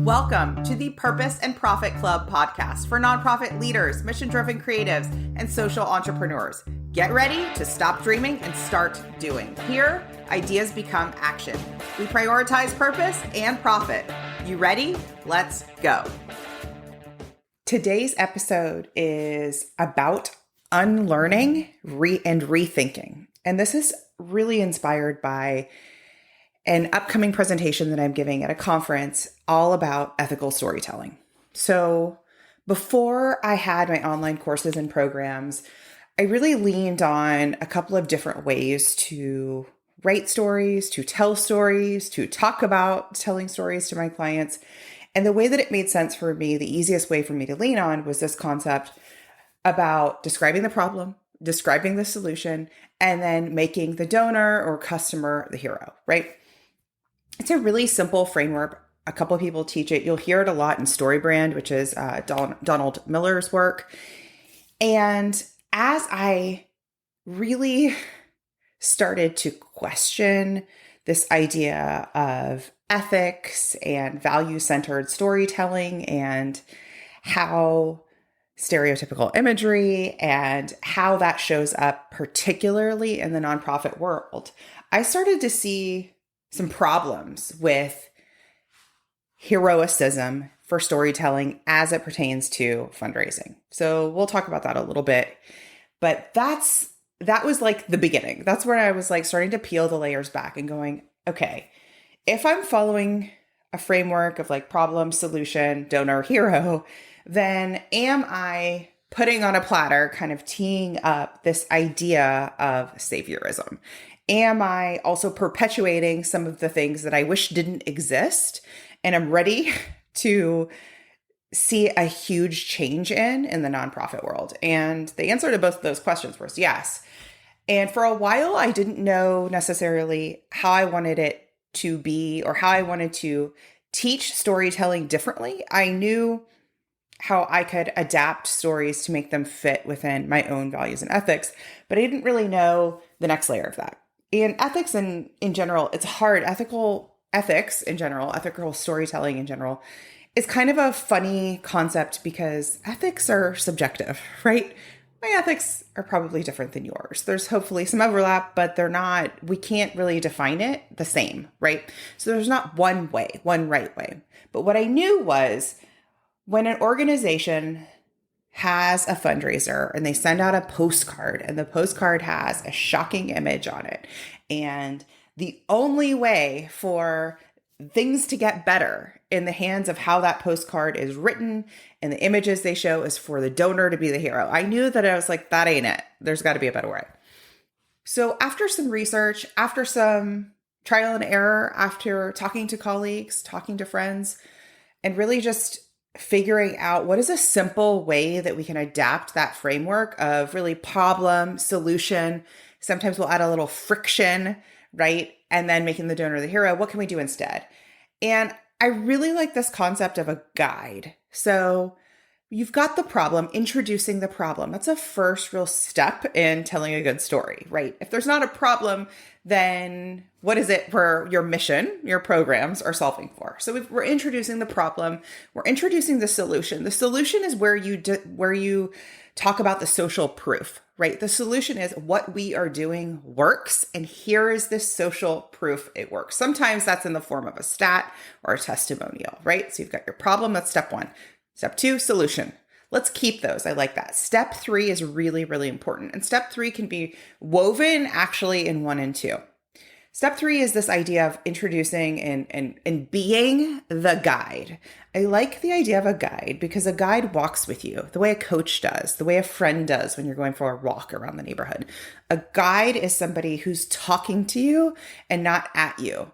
Welcome to the Purpose and Profit Club podcast for nonprofit leaders, mission-driven creatives, and social entrepreneurs. Get ready to stop dreaming and start doing. Here, ideas become action. We prioritize purpose and profit. You ready? Let's go. Today's episode is about unlearning and rethinking. And this is really inspired by an upcoming presentation that I'm giving at a conference all about ethical storytelling. So before I had my online courses and programs, I really leaned on a couple of different ways to write stories, to tell stories, to talk about telling stories to my clients. And the way that it made sense for me, the easiest way for me to lean on was this concept about describing the problem, describing the solution, and then making the donor or customer the hero, right? It's a really simple framework. A couple of people teach it. You'll hear it a lot in StoryBrand, which is Donald Miller's work. And as I really started to question this idea of ethics and value-centered storytelling and how stereotypical imagery and how that shows up, particularly in the nonprofit world, I started to see some problems with heroicism for storytelling as it pertains to fundraising. So we'll talk about that a little bit, but that was like the beginning. That's where I was like starting to peel the layers back and going, okay, if I'm following a framework of like problem, solution, donor, hero, then am I putting on a platter, kind of teeing up this idea of saviorism? Am I also perpetuating some of the things that I wish didn't exist and I'm ready to see a huge change in the nonprofit world? And the answer to both of those questions was yes. And for a while, I didn't know necessarily how I wanted it to be or how I wanted to teach storytelling differently. I knew how I could adapt stories to make them fit within my own values and ethics, but I didn't really know the next layer of that. And ethics in general, it's hard. Ethics in general, ethical storytelling in general, is kind of a funny concept because ethics are subjective, right? My ethics are probably different than yours. There's hopefully some overlap, but we can't really define it the same, right? So there's not one way, one right way. But what I knew was when an organization has a fundraiser and they send out a postcard and the postcard has a shocking image on it. And the only way for things to get better in the hands of how that postcard is written and the images they show is for the donor to be the hero. I knew that I was like, that ain't it. There's got to be a better way. So after some research, after some trial and error, after talking to colleagues, talking to friends, and really just figuring out what is a simple way that we can adapt that framework of really problem, solution. Sometimes we'll add a little friction, right? And then making the donor the hero. What can we do instead? And I really like this concept of a guide. So you've got the problem, introducing the problem. That's a first real step in telling a good story, right? If there's not a problem, then what is it for your mission, your programs are solving for? So we're introducing the problem. We're introducing the solution. The solution is where you talk about the social proof, right? The solution is what we are doing works. And here is this social proof it works. Sometimes that's in the form of a stat or a testimonial, right? So you've got your problem. That's step one. Step two, solution. Let's keep those. I like that. Step three is really, really important. And step three can be woven actually in 1 and 2. Step three is this idea of introducing and being the guide. I like the idea of a guide because a guide walks with you the way a coach does, the way a friend does when you're going for a walk around the neighborhood. A guide is somebody who's talking to you and not at you.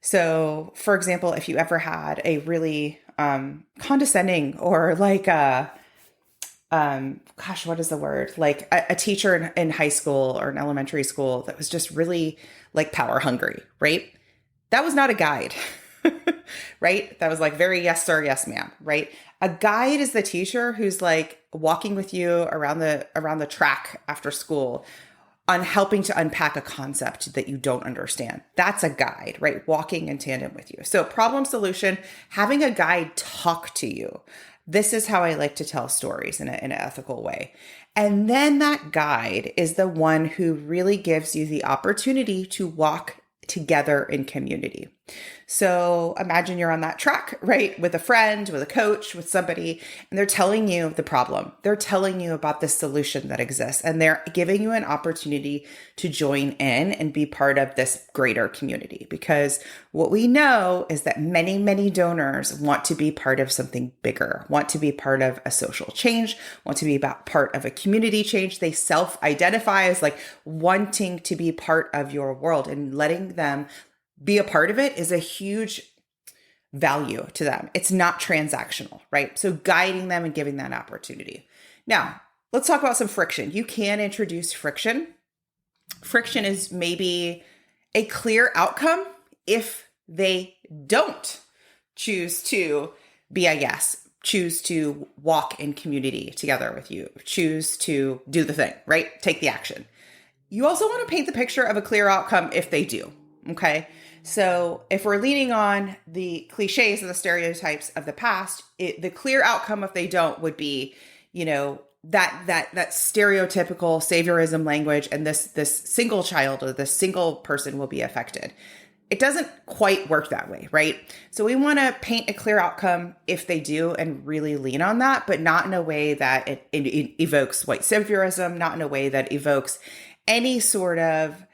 So, for example, if you ever had a really condescending or like what is the word? Like a teacher in high school or in elementary school that was just really like power hungry, right? That was not a guide, right? That was like very yes, sir, yes, ma'am, right? A guide is the teacher who's like walking with you around the track after school on helping to unpack a concept that you don't understand. That's a guide, right? Walking in tandem with you. So problem solution, having a guide talk to you. This is how I like to tell stories in an ethical way. And then that guide is the one who really gives you the opportunity to walk together in community. So imagine you're on that track, right? With a friend, with a coach, with somebody, and they're telling you the problem. They're telling you about the solution that exists, and they're giving you an opportunity to join in and be part of this greater community. Because what we know is that many, many donors want to be part of something bigger, want to be part of a social change, want to be about part of a community change. They self-identify as like wanting to be part of your world, and letting them be a part of it is a huge value to them. It's not transactional, right? So guiding them and giving that opportunity. Now, let's talk about some friction. You can introduce friction. Friction is maybe a clear outcome if they don't choose to be a yes, choose to walk in community together with you, choose to do the thing, right? Take the action. You also want to paint the picture of a clear outcome if they do, okay? So if we're leaning on the cliches and the stereotypes of the past, the clear outcome if they don't would be, that stereotypical saviorism language, and this single child or this single person will be affected. It doesn't quite work that way, right? So we want to paint a clear outcome if they do and really lean on that, but not in a way that it evokes white saviorism, not in a way that evokes any sort of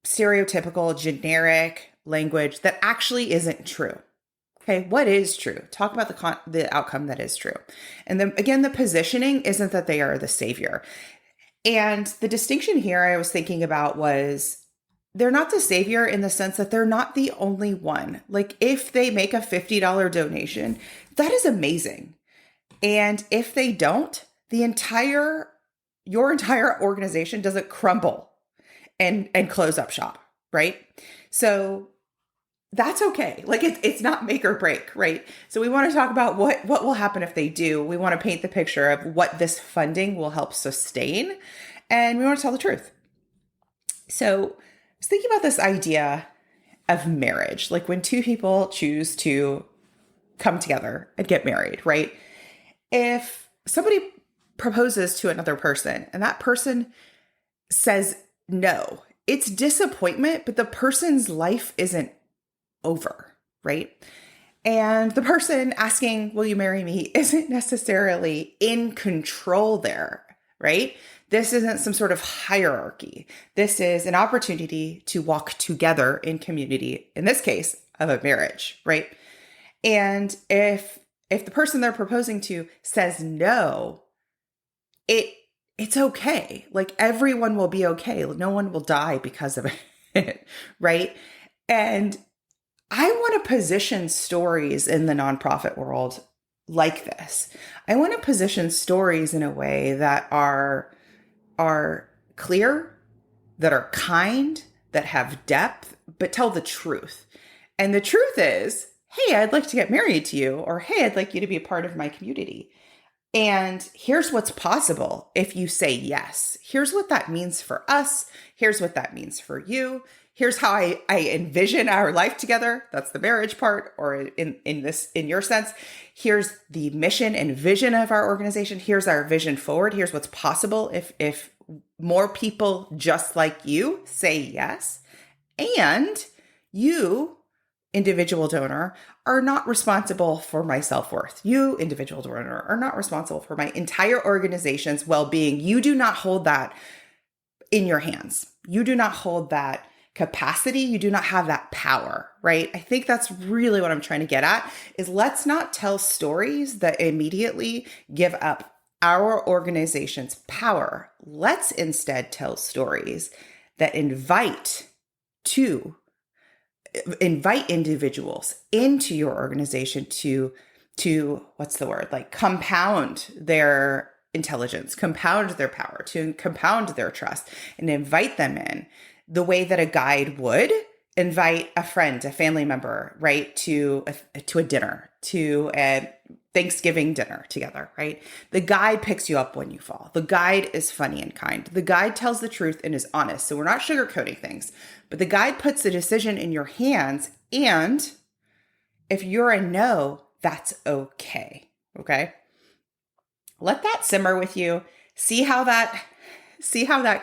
stereotypical, generic language that actually isn't true. Okay, what is true? Talk about the outcome that is true. And then again, the positioning isn't that they are the savior. And the distinction here I was thinking about was they're not the savior in the sense that they're not the only one. Like if they make a $50 donation, that is amazing. And if they don't, your entire organization doesn't crumble and close up shop, right? So that's okay. Like it's not make or break, right? So we want to talk about what will happen if they do. We want to paint the picture of what this funding will help sustain, and we want to tell the truth. So I was thinking about this idea of marriage, like when two people choose to come together and get married, right? If somebody proposes to another person and that person says no, it's disappointment, but the person's life isn't over, right? And the person asking, will you marry me, isn't necessarily in control there, right? This isn't some sort of hierarchy. This is an opportunity to walk together in community, in this case, of a marriage, right? And if the person they're proposing to says no, it's okay. Like everyone will be okay. No one will die because of it, right? And I want to position stories in the nonprofit world like this. I want to position stories in a way that are clear, that are kind, that have depth, but tell the truth. And the truth is, hey, I'd like to get married to you, or hey, I'd like you to be a part of my community. And here's what's possible if you say yes. Here's what that means for us. Here's what that means for you. Here's how I envision our life together. That's the marriage part, or in your sense. Here's the mission and vision of our organization. Here's our vision forward. Here's what's possible if more people just like you say yes. And you, individual donor, are not responsible for my self-worth. You, individual donor, are not responsible for my entire organization's well-being. You do not hold that in your hands. You do not hold that capacity. You do not have that power, right? I think that's really what I'm trying to get at is let's not tell stories that immediately give up our organization's power. Let's instead tell stories that invite individuals into your organization to what's the word? Like compound their intelligence, compound their power, to compound their trust, and invite them in the way that a guide would invite a friend, a family member, right, to a dinner, to a Thanksgiving dinner together, right? The guide picks you up when you fall. The guide is funny and kind. The guide tells the truth and is honest. So we're not sugarcoating things, but the guide puts the decision in your hands. And if you're a no, that's okay. Okay. Let that simmer with you. See how that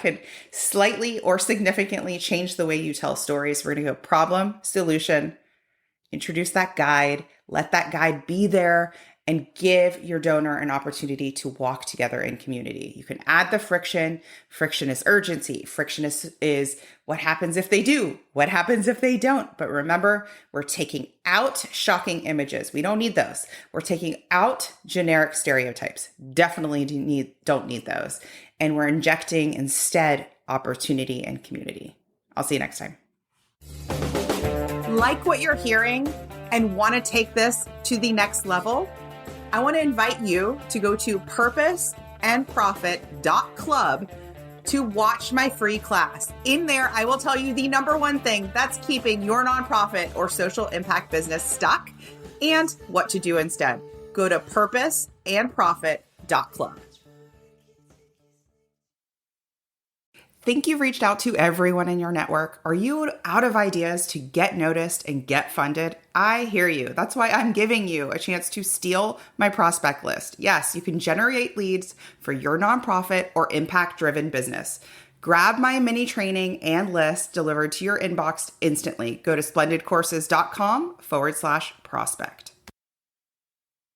could slightly or significantly change the way you tell stories. We're going to go problem, solution, introduce that guide, let that guide be there, and give your donor an opportunity to walk together in community. You can add the friction. Friction is urgency. Friction is what happens if they do, what happens if they don't. But remember, we're taking out shocking images. We don't need those. We're taking out generic stereotypes. Definitely don't need those. And we're injecting instead opportunity and community. I'll see you next time. Like what you're hearing and want to take this to the next level? I want to invite you to go to purposeandprofit.club to watch my free class. In there, I will tell you the number one thing that's keeping your nonprofit or social impact business stuck and what to do instead. Go to purposeandprofit.club. Think you've reached out to everyone in your network? Are you out of ideas to get noticed and get funded? I hear you. That's why I'm giving you a chance to steal my prospect list. Yes, you can generate leads for your nonprofit or impact-driven business. Grab my mini training and list delivered to your inbox instantly. Go to splendidcourses.com/prospect.